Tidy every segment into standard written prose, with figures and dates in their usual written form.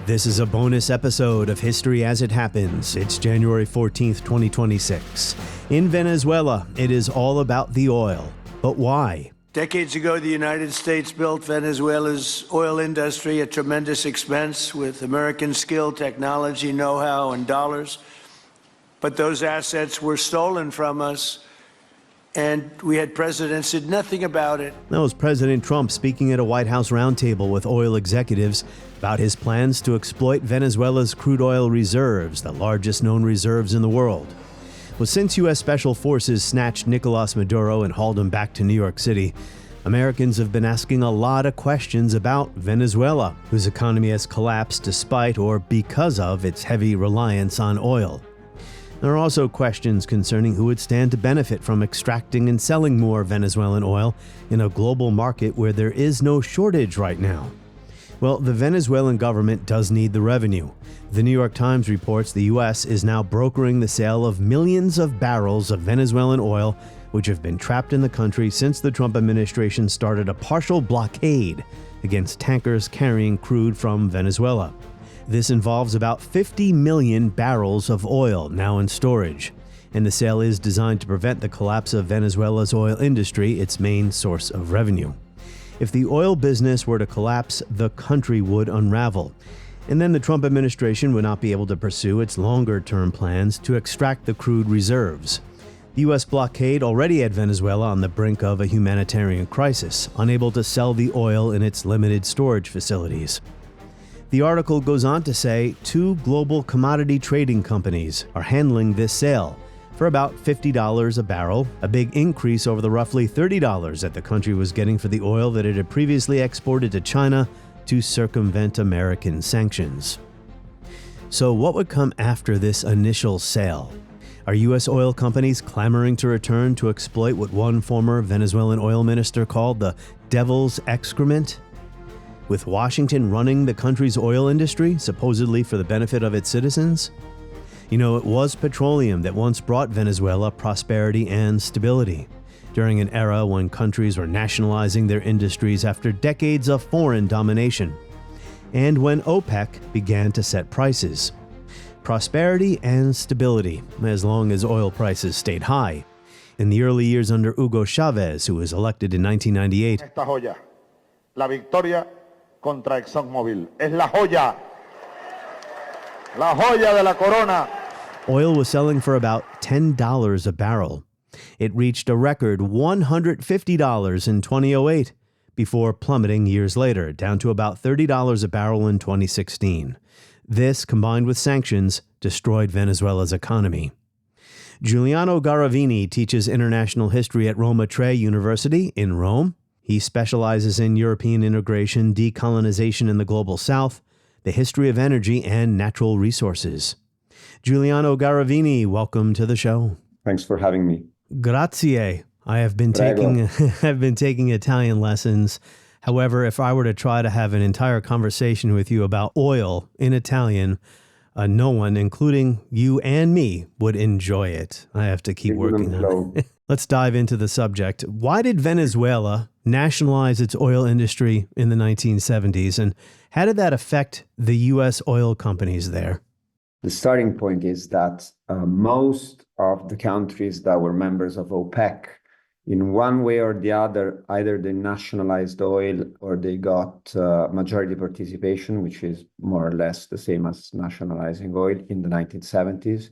This is a bonus episode of History as It Happens. It's January 14th, 2026. In Venezuela, it is all about the oil. But why? Decades ago, the United States built Venezuela's oil industry at tremendous expense with American skill, technology, know-how, and dollars. But those assets were stolen from us, and we had presidents who did nothing about it. That was President Trump speaking at a White House roundtable with oil executives about his plans to exploit Venezuela's crude oil reserves, the largest known reserves in the world. Well, since U.S. Special Forces snatched Nicolàs Maduro and hauled him back to New York City, Americans have been asking a lot of questions about Venezuela, whose economy has collapsed despite or because of its heavy reliance on oil. There are also questions concerning who would stand to benefit from extracting and selling more Venezuelan oil in a global market where there is no shortage right now. Well, the Venezuelan government does need the revenue. The New York Times reports the U.S. is now brokering the sale of millions of barrels of Venezuelan oil, which have been trapped in the country since the Trump administration started a partial blockade against tankers carrying crude from Venezuela. This involves about 50 million barrels of oil now in storage, and the sale is designed to prevent the collapse of Venezuela's oil industry, its main source of revenue. If the oil business were to collapse, the country would unravel, and then the Trump administration would not be able to pursue its longer-term plans to extract the crude reserves. The U.S. blockade already had Venezuela on the brink of a humanitarian crisis, unable to sell the oil in its limited storage facilities. The article goes on to say 2 global commodity trading companies are handling this sale for about $50 a barrel, a big increase over the roughly $30 that the country was getting for the oil that it had previously exported to China to circumvent American sanctions. So what would come after this initial sale? Are U.S. oil companies clamoring to return to exploit what one former Venezuelan oil minister called the devil's excrement? With Washington running the country's oil industry, supposedly for the benefit of its citizens? You know, it was petroleum that once brought Venezuela prosperity and stability, during an era when countries were nationalizing their industries after decades of foreign domination, and when OPEC began to set prices. Prosperity and stability, as long as oil prices stayed high. In the early years under Hugo Chavez, who was elected in 1998, Esta joya, la victoria contra ExxonMobil, es la joya de la corona. Oil was selling for about $10 a barrel. It reached a record $150 in 2008, before plummeting years later, down to about $30 a barrel in 2016. This, combined with sanctions, destroyed Venezuela's economy. Giuliano Garavini teaches international history at Roma University in Rome. He specializes in European integration, decolonization in the global south, the history of energy, and natural resources. Giuliano Garavini, welcome to the show. Thanks for having me. Grazie. I have been taking Italian lessons. However, if I were to try to have an entire conversation with you about oil in Italian, no one, including you and me, would enjoy it. I have to keep working on it. Let's dive into the subject. Why did Venezuela nationalize its oil industry in the 1970s, and how did that affect the U.S. oil companies there? The starting point is that most of the countries that were members of OPEC, in one way or the other, either they nationalized oil or they got majority participation, which is more or less the same as nationalizing oil in the 1970s.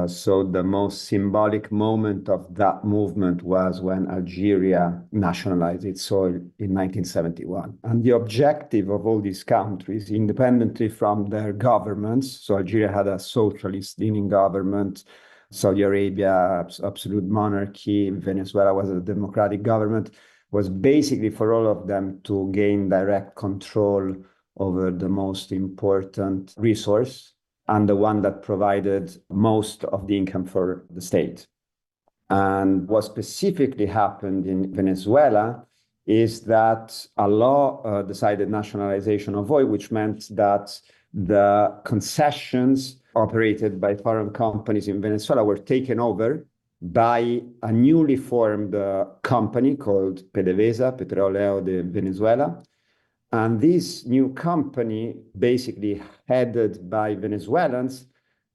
So the most symbolic moment of that movement was when Algeria nationalized its oil in 1971. And the objective of all these countries, independently from their governments, so Algeria had a socialist-leaning government, Saudi Arabia, absolute monarchy, Venezuela was a democratic government, was basically for all of them to gain direct control over the most important resource and the one that provided most of the income for the state. And what specifically happened in Venezuela is that a law decided nationalization of oil, which meant that the concessions operated by foreign companies in Venezuela were taken over by a newly formed company called PDVSA, Petroleum de Venezuela, And this new company, basically headed by Venezuelans,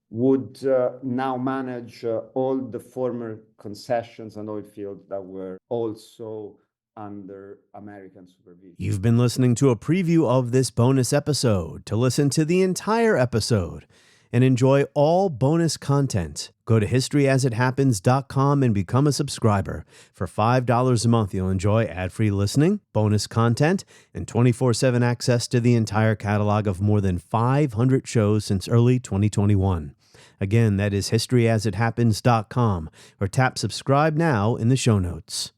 would now manage all the former concessions and oil fields that were also under American supervision. You've been listening to a preview of this bonus episode. To listen to the entire episode and enjoy all bonus content, go to historyasithappens.com and become a subscriber. For $5 a month, you'll enjoy ad-free listening, bonus content, and 24/7 access to the entire catalog of more than 500 shows since early 2021. Again, that is historyasithappens.com, or tap subscribe now in the show notes.